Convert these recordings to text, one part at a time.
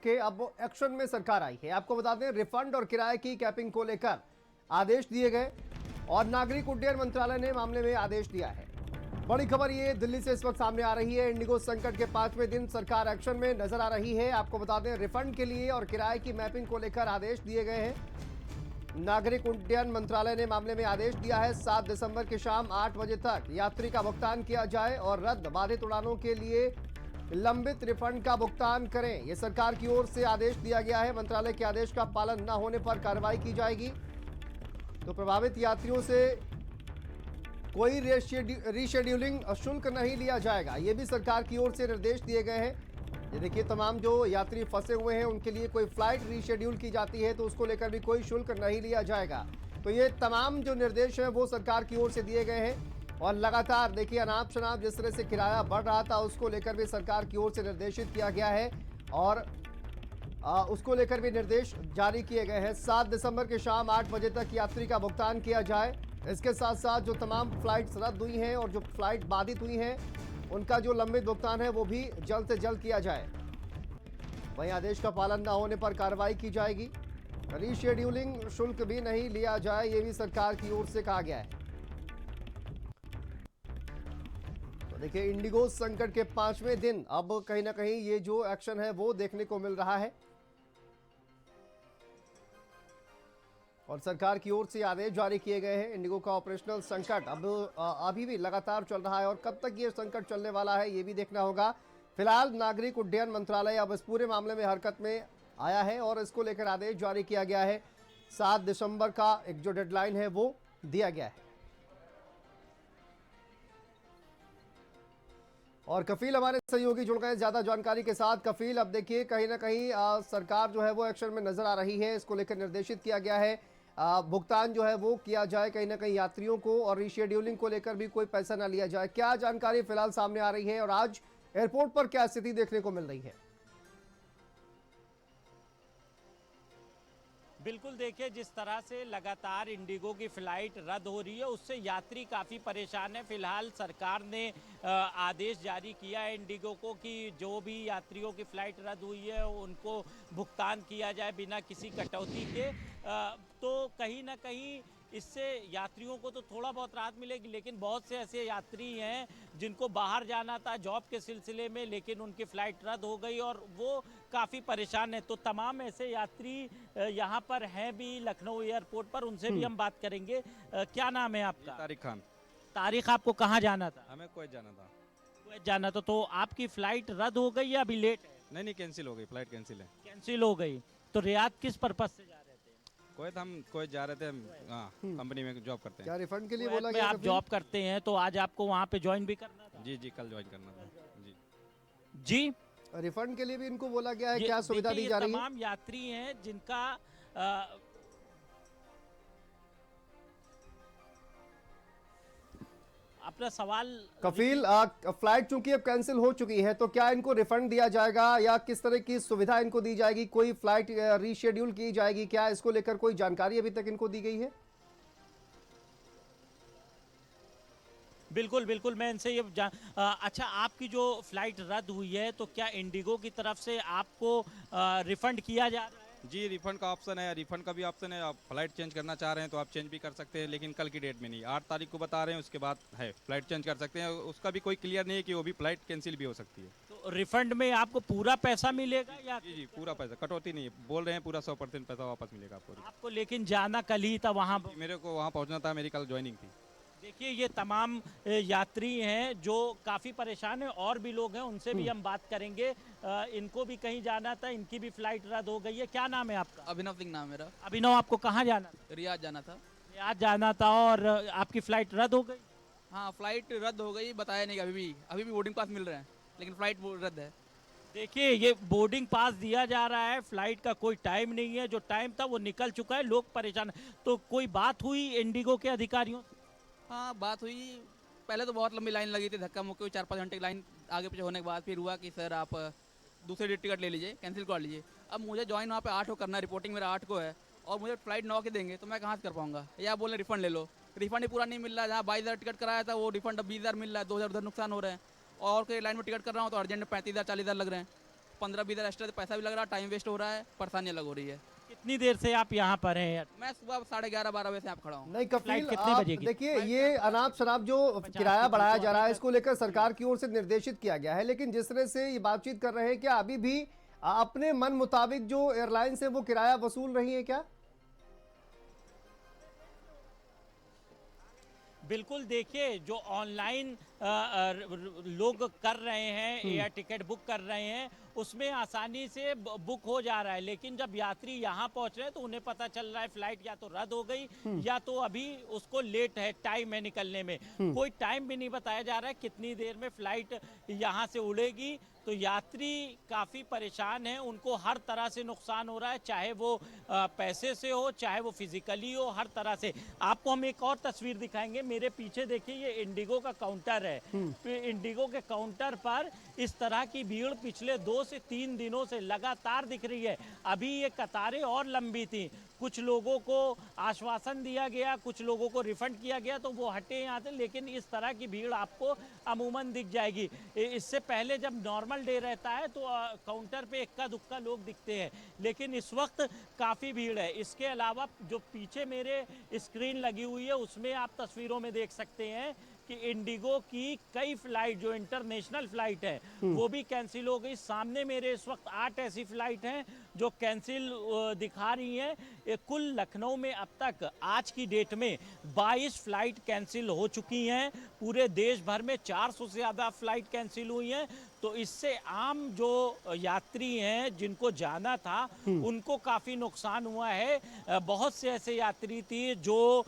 के अब एक्शन में सरकार आई है। आपको बता दें, रिफंड और किराए की कैपिंग को लेकर आदेश दिए गए और नागरिक उड्डयन मंत्रालय ने मामले में आदेश दिया है। बड़ी खबर ये दिल्ली से इस वक्त सामने आ रही है। इंडिगो संकट के 5वें दिन सरकार एक्शन में नजर आ रही है। आपको बता दें, रिफंड के लिए और किराए की मैपिंग को लेकर आदेश दिए गए हैं। नागरिक उड्डयन मंत्रालय ने मामले में आदेश दिया है। 7 दिसंबर की शाम 8 बजे तक यात्री का भुगतान किया जाए और रद्द बाधित उड़ानों के लिए लंबित रिफंड का भुगतान करें। यह सरकार की ओर से आदेश दिया गया है। मंत्रालय के आदेश का पालन न होने पर कार्रवाई की जाएगी। तो प्रभावित यात्रियों से कोई रीशेड्यूलिंग शुल्क नहीं लिया जाएगा। यह भी सरकार की ओर से निर्देश दिए गए हैं। ये देखिए, तमाम जो यात्री फंसे हुए हैं उनके लिए कोई फ्लाइट रीशेड्यूल की जाती है तो उसको लेकर भी कोई शुल्क नहीं लिया जाएगा। तो ये तमाम जो निर्देश हैं वो सरकार की ओर से दिए गए हैं। और लगातार देखिए, अनाप शनाप जिस तरह से किराया बढ़ रहा था उसको लेकर भी सरकार की ओर से निर्देशित किया गया है और उसको लेकर भी निर्देश जारी किए गए हैं। 7 दिसंबर की शाम 8 बजे तक यात्री का भुगतान किया जाए। इसके साथ साथ जो तमाम फ्लाइट्स रद्द हुई हैं और जो फ्लाइट बाधित हुई हैं उनका जो लंबित भुगतान है वो भी जल्द से जल्द किया जाए। वहीं आदेश का पालन न होने पर कार्रवाई की जाएगी। रीशेड्यूलिंग शुल्क भी नहीं लिया जाए, ये भी सरकार की ओर से कहा गया है। देखिए, इंडिगो संकट के 5वें दिन अब कहीं ना कहीं ये जो एक्शन है वो देखने को मिल रहा है और सरकार की ओर से आदेश जारी किए गए हैं। इंडिगो का ऑपरेशनल संकट अब अभी भी लगातार चल रहा है और कब तक ये संकट चलने वाला है ये भी देखना होगा। फिलहाल नागरिक उड्डयन मंत्रालय अब इस पूरे मामले में हरकत में आया है और इसको लेकर आदेश जारी किया गया है। 7 दिसंबर का एक जो डेडलाइन है वो दिया गया है। और कफील हमारे सहयोगी जुड़ गए ज्यादा जानकारी के साथ। कफील, अब देखिए कहीं ना कहीं सरकार जो है वो एक्शन में नजर आ रही है। इसको लेकर निर्देशित किया गया है भुगतान जो है वो किया जाए कहीं ना कहीं यात्रियों को और रीशेड्यूलिंग को लेकर भी कोई पैसा ना लिया जाए। क्या जानकारी फिलहाल सामने आ रही है और आज एयरपोर्ट पर क्या स्थिति देखने को मिल रही है? बिल्कुल, देखिए जिस तरह से लगातार इंडिगो की फ़्लाइट रद्द हो रही है उससे यात्री काफ़ी परेशान है। फिलहाल सरकार ने आदेश जारी किया है इंडिगो को कि जो भी यात्रियों की फ़्लाइट रद्द हुई है उनको भुगतान किया जाए बिना किसी कटौती के। तो कहीं ना कहीं इससे यात्रियों को तो थोड़ा बहुत राहत मिलेगी, लेकिन बहुत से ऐसे यात्री हैं जिनको बाहर जाना था जॉब के सिलसिले में, लेकिन उनकी फ़्लाइट रद्द हो गई और वो काफ़ी परेशान है। तो तमाम ऐसे यात्री यहाँ पर हैं भी लखनऊ एयरपोर्ट पर, उनसे भी हम बात करेंगे। क्या नाम है आपका? तारिक खान। तारिक, आपको कहाँ जाना था? हमें कुवैत जाना था। कुवैत जाना था, तो आपकी फ़्लाइट रद्द हो गई या अभी लेट है? नहीं, कैंसिल हो गई, फ्लाइट कैंसिल है। कैंसिल हो गई। तो रियाद किस पर्पज़ से जा रहे थे? कुवैत, हम कुवैत जा रहे थे। हाँ, कंपनी में जॉब करते हैं। क्या रिफंड के लिए कुवैत बोला में गया? आप जॉब करते हैं तो आज आपको वहाँ पे ज्वाइन भी करना था? जी, कल ज्वाइन करना था। जी, रिफंड के लिए भी इनको बोला गया है? क्या सुविधा दी जा रही है? तमाम यात्री हैं जिनका अपना सवाल। कफील, फ्लाइट चूंकि अब कैंसिल हो चुकी है तो क्या इनको रिफंड दिया जाएगा या किस तरह की सुविधा इनको दी जाएगी? कोई फ्लाइट रीशेड्यूल की जाएगी क्या? इसको लेकर कोई जानकारी अभी तक इनको दी गई है? बिल्कुल बिल्कुल, मैं इनसे ये अच्छा, आपकी जो फ्लाइट रद्द हुई है तो क्या इंडिगो की तरफ से आपको रिफंड किया जा रहा है? जी, रिफंड का ऑप्शन है, रिफंड का भी ऑप्शन है। आप फ्लाइट चेंज करना चाह रहे हैं तो आप चेंज भी कर सकते हैं, लेकिन कल की डेट में नहीं। 8 तारीख को बता रहे हैं, उसके बाद है फ्लाइट चेंज कर सकते हैं। उसका भी कोई क्लियर नहीं है कि वो भी फ्लाइट कैंसिल भी हो सकती है। तो रिफंड में आपको पूरा पैसा मिलेगा या? जी, पूरा पैसा, कटौती नहीं है। बोल रहे हैं पूरा 100% पैसा वापस मिलेगा आपको। लेकिन जाना कल ही था वहाँ? मेरे को वहाँ पहुँचना था, मेरी कल ज्वाइनिंग थी। देखिए, ये तमाम यात्री हैं जो काफ़ी परेशान हैं और भी लोग हैं, उनसे भी हम बात करेंगे। इनको भी कहीं जाना था, इनकी भी फ्लाइट रद्द हो गई है। क्या नाम है आपका? अभिनव सिंह नाम मेरा। अभिनव, आपको कहाँ जाना था? रियाद जाना था। रियाद जाना था और आपकी फ्लाइट रद्द हो गई? हाँ, फ्लाइट रद्द हो गई, बताया नहीं। अभी भी बोर्डिंग पास मिल रहे हैं, लेकिन फ्लाइट रद्द है। देखिए, ये बोर्डिंग पास दिया जा रहा है, फ्लाइट का कोई टाइम नहीं है। जो टाइम था वो निकल चुका है, लोग परेशान हैं। तो कोई बात हुई इंडिगो के अधिकारियों से? हाँ, बात हुई। पहले तो बहुत लंबी लाइन लगी थी, धक्का मुक्की हुई। 4-5 घंटे की लाइन आगे पीछे होने के बाद फिर हुआ कि सर आप दूसरी टिकट ले लीजिए, कैंसिल कर लीजिए। अब मुझे ज्वाइन वहाँ पे 8 को करना है, रिपोर्टिंग मेरा 8 को है और मुझे फ्लाइट 9 के देंगे तो मैं कहाँ से कर पाऊँगा? या बोले रिफंड ले लो, रिफंड ही पूरा नहीं मिल रहा है। जहाँ 22,000 टिकट कराया था वो रिफंड अब 20,000 मिल रहा है। 2,000 उधर नुकसान हो रहे हैं और कोई लाइन में टिकट कर रहा हूँ तो अर्जेंट में 35,000 40,000 लग रहे हैं। 15-20 एक्स्ट्रा पैसा भी लग रहा है, टाइम वेस्ट हो रहा है, परेशानी अलग हो रही है। कितनी देर से आप यहाँ पर हैं? मैं सुबह 11:30-12 बजे से आप खड़ा हूँ। नहीं फ्लाइट कफील, कितने आप बजे की? देखिए फ्लाइट ये अनाप शनाप जो 50 किराया की बढ़ाया थी, जा तो रहा है अभी इसको लेकर सरकार की ओर से निर्देशित किया गया है, लेकिन जिस तरह से ये बातचीत कर रहे हैं क्या अभी भी अपने मन मुताबिक जो एयरलाइंस है वो किराया वसूल रही है क्या? बिल्कुल, देखिए जो ऑनलाइन लोग कर रहे हैं, एयर टिकट बुक कर रहे हैं, उसमें आसानी से बुक हो जा रहा है, लेकिन जब यात्री यहाँ पहुँच रहे हैं तो उन्हें पता चल रहा है फ्लाइट या तो रद्द हो गई या तो अभी उसको लेट है, टाइम है निकलने में। कोई टाइम भी नहीं बताया जा रहा है कितनी देर में फ्लाइट यहाँ से उड़ेगी। तो यात्री काफ़ी परेशान हैं, उनको हर तरह से नुकसान हो रहा है, चाहे वो पैसे से हो, चाहे वो फिजिकली हो, हर तरह से। आपको हम एक और तस्वीर दिखाएंगे, मेरे पीछे देखिए ये इंडिगो का काउंटर है। तो इंडिगो के काउंटर पर इस तरह की भीड़ पिछले 2 से 3 दिनों से लगातार दिख रही है। अभी ये कतारें और लंबी थी, कुछ लोगों को आश्वासन दिया गया, कुछ लोगों को रिफंड किया गया तो वो हटे यहाँ से, लेकिन इस तरह की भीड़ आपको अमूमन दिख जाएगी। इससे पहले जब नॉर्मल डे रहता है तो काउंटर पे इक्का दुक्का लोग दिखते हैं, लेकिन इस वक्त काफ़ी भीड़ है। इसके अलावा जो पीछे मेरे स्क्रीन लगी हुई है उसमें आप तस्वीरों में देख सकते हैं कि इंडिगो की कई फ्लाइट जो इंटरनेशनल फ्लाइट है वो भी कैंसिल हो गई। सामने मेरे इस वक्त 8 ऐसी फ्लाइट हैं जो कैंसिल दिखा रही हैं। कुल लखनऊ में अब तक आज की डेट में 22 फ्लाइट कैंसिल हो चुकी हैं। पूरे देश भर में 400 से ज़्यादा फ्लाइट कैंसिल हुई हैं। तो इससे आम जो यात्री हैं जिनको जाना था उनको काफ़ी नुकसान हुआ है। बहुत से ऐसे यात्री थी जो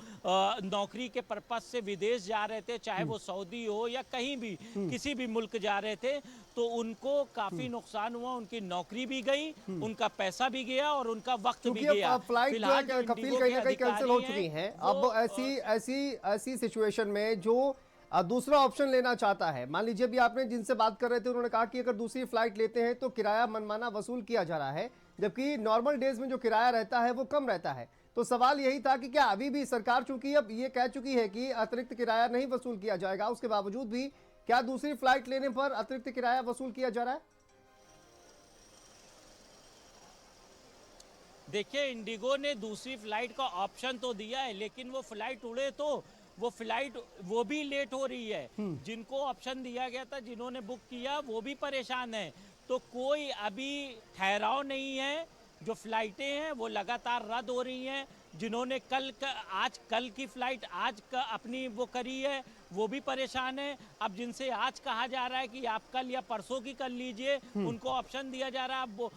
नौकरी के पर्पस से विदेश जा रहे थे, चाहे वो सऊदी हो या कहीं भी किसी भी मुल्क जा रहे थे, तो उनको काफ़ी नुकसान हुआ। उनकी नौकरी भी गई, उनका पैसा भी गया और उनका वक्त भी क्योंकि गया। अब फ्लाइट जो फिलहाल है जो कफील इंडिगो कहीं के ना कहीं कैंसिल हो अधिकारी चुकी हैं, हैं। वो, अब ऐसी सिचुएशन में जो दूसरा ऑप्शन लेना चाहता है, मान लीजिए भी आपने जिनसे बात कर रहे थे उन्होंने कहा कि अगर दूसरी फ्लाइट लेते हैं तो किराया मनमाना वसूल किया जा रहा है, जबकि नॉर्मल डेज में जो किराया रहता है वो कम रहता है। तो सवाल यही था कि क्या अभी भी सरकार चूंकि अब ये कह चुकी है कि अतिरिक्त किराया नहीं वसूल किया जाएगा, उसके बावजूद भी क्या दूसरी फ्लाइट लेने पर अतिरिक्त किराया वसूल किया जा रहा है? देखिए इंडिगो ने दूसरी फ्लाइट का ऑप्शन तो दिया है, लेकिन वो फ्लाइट उड़े तो वो फ्लाइट वो भी लेट हो रही है। जिनको ऑप्शन दिया गया था, जिन्होंने बुक किया, वो भी परेशान है। तो कोई अभी ठहराव नहीं है। जो फ्लाइटें हैं वो लगातार रद्द हो रही हैं। जिन्होंने आज कल की फ्लाइट आज का अपनी वो करी है वो भी परेशान है। अब जिनसे आज कहा जा रहा है कि आप कल या परसों की कर लीजिए, उनको ऑप्शन दिया जा रहा है। अब वो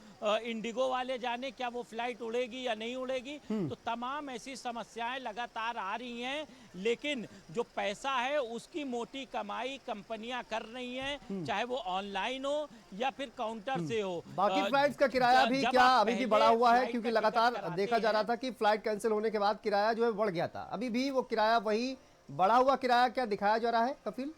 इंडिगो वाले जाने क्या वो फ्लाइट उड़ेगी या नहीं उड़ेगी। तो तमाम ऐसी समस्याएं लगातार आ रही हैं, लेकिन जो पैसा है उसकी मोटी कमाई कंपनियां कर रही हैं, चाहे वो ऑनलाइन हो या फिर काउंटर से हो। बाकी फ्लाइट्स का किराया भी जब क्या आप अभी भी पहले बढ़ा हुआ है? फ्लाइट क्योंकि का टिकट लगातार कराते देखा जा रहा हैं, था कि फ्लाइट कैंसिल होने के बाद किराया जो है बढ़ गया था, अभी भी वो किराया वही बढ़ा हुआ किराया क्या दिखाया जा रहा है कफील?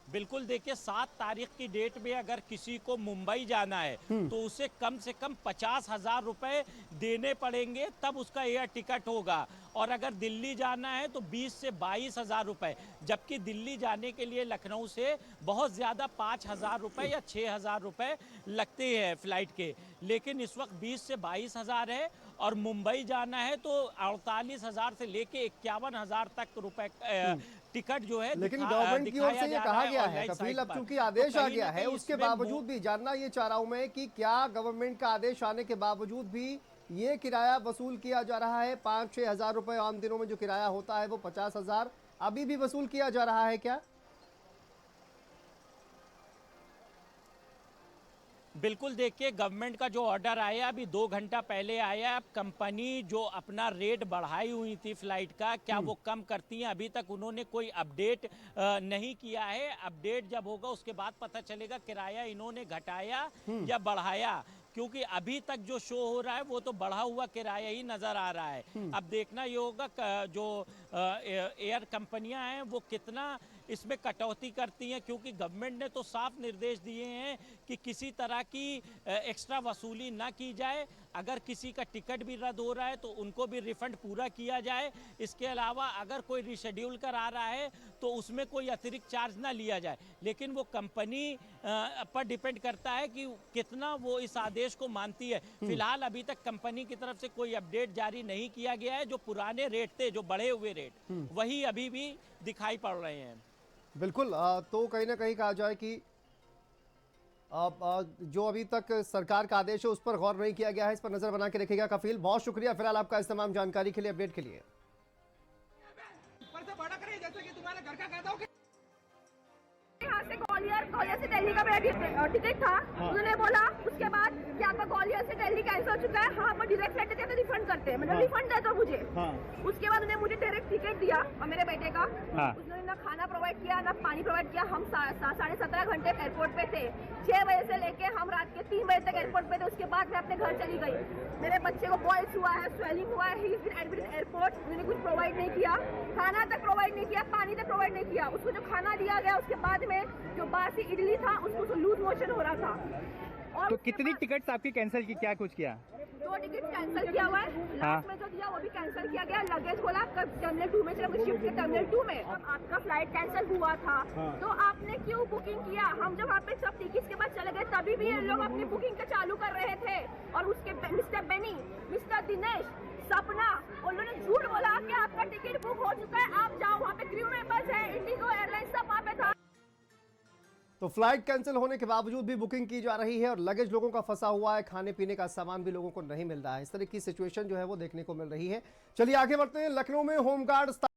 बिल्कुल, देखिए 7 तारीख की डेट में अगर किसी को मुंबई जाना है तो उसे कम से कम 50,000 रुपए देने पड़ेंगे, तब उसका एयर टिकट होगा। और अगर दिल्ली जाना है तो 20 से 22,000 रुपए, जबकि दिल्ली जाने के लिए लखनऊ से बहुत ज़्यादा 5,000 रुपए या 6,000 रुपए लगते हैं फ्लाइट के, लेकिन इस वक्त 20 से 22,000 है। और मुंबई जाना है तो 48,000 से लेके 51,000 तक रुपए टिकट जो है लेकिन गवर्नमेंट की ओर से ये कहा गया है कफील, अब चूंकि आदेश आ गया है, उसके बावजूद भी जानना ये चाह रहा हूं मैं कि क्या गवर्नमेंट का आदेश आने के बावजूद भी ये किराया वसूल किया जा रहा है? 5-6 हजार रुपए आम दिनों में जो किराया होता है वो 50,000 अभी भी वसूल किया जा रहा है क्या? बिल्कुल, देखिए गवर्नमेंट का जो ऑर्डर आया अभी 2 घंटा पहले आया। अब कंपनी जो अपना रेट बढ़ाई हुई थी फ्लाइट का, क्या वो कम करती हैं? अभी तक उन्होंने कोई अपडेट नहीं किया है। अपडेट जब होगा उसके बाद पता चलेगा किराया इन्होंने घटाया या बढ़ाया, क्योंकि अभी तक जो शो हो रहा है वो तो बढ़ा हुआ किराया ही नज़र आ रहा है। अब देखना ये होगा जो एयर कंपनियां हैं वो कितना इसमें कटौती करती हैं, क्योंकि गवर्नमेंट ने तो साफ निर्देश दिए हैं कि किसी तरह की एक्स्ट्रा वसूली ना की जाए। अगर किसी का टिकट भी रद्द हो रहा है तो उनको भी रिफंड पूरा किया जाए। इसके अलावा अगर कोई रिशेड्यूल कर आ रहा है तो उसमें कोई अतिरिक्त चार्ज ना लिया जाए, लेकिन वो कंपनी पर डिपेंड करता है कि कितना वो इस आदेश को मानती है। फिलहाल अभी तक कंपनी की तरफ से कोई अपडेट जारी नहीं किया गया है। जो पुराने रेट थे, जो बढ़े हुए रेट, वही अभी भी दिखाई पड़ रहे हैं। बिल्कुल। तो कहीं ना कहीं कहा जाए कि जो अभी तक सरकार का आदेश है उस पर गौर नहीं किया गया है, इस पर नजर बना के रखेगा कफील। बहुत शुक्रिया फिलहाल आपका इस तमाम जानकारी के लिए, अपडेट के लिए। यहाँ से ग्वालियर से दिल्ली का मेरा टिकट था। उन्होंने बोला उसके बाद कि आपका ग्वालियर से दिल्ली कैंसिल हो चुका है। हाँ, पर डायरेक्ट फ्लाइट देते हैं तो रिफंड करते हैं, मतलब रिफंड दे दो मुझे। उसके बाद उन्होंने मुझे डायरेक्ट टिकट दिया और मेरे बेटे का। उन्होंने ना खाना प्रोवाइड किया ना पानी प्रोवाइड किया। हम 17.5 घंटे एयरपोर्ट पे थे। 6 बजे से लेके हम रात के 3 बजे तक एयरपोर्ट पे थे। उसके बाद मैं अपने घर चली गई। मेरे बच्चे को बॉयल्स हुआ है, स्वेलिंग हुआ है, he is been admitted airport. उन्होंने कुछ प्रोवाइड नहीं किया, खाना तक प्रोवाइड नहीं किया, पानी तक प्रोवाइड नहीं किया। उसको जो खाना दिया गया उसके बाद में जो बासी इडली था उसको लूज मोशन हो रहा था। और तो कितनी टिकट्स आपकी कैंसिल की, क्या कुछ किया? 2 टिकट कैंसिल किया हुआ है। लास्ट में जो दिया वो भी कैंसिल किया गया। लगेज बोला टर्मिनल 2 में चलो, शिफ्ट के टर्मिनल 2 में। अब आपका फ्लाइट कैंसिल हुआ था तो आपने क्यों बुकिंग किया? हम जब वहाँ पे सब टिकट्स के बाद चले गए तभी भी ये लोग अपनी बुकिंग का चालू कर रहे थे। और उसके मिस्टर बेनी, मिस्टर दिनेश, सपना, उन्होंने झूठ बोला कि आपका टिकट बुक हो चुका है, आप जाओ। वहाँ पे क्रू मेंबर्स है, इंडिगो एयरलाइंस सब वहाँ पे था। तो फ्लाइट कैंसिल होने के बावजूद भी बुकिंग की जा रही है और लगेज लोगों का फंसा हुआ है, खाने पीने का सामान भी लोगों को नहीं मिल रहा है। इस तरह की सिचुएशन जो है वो देखने को मिल रही है। चलिए आगे बढ़ते हैं। लखनऊ में होमगार्ड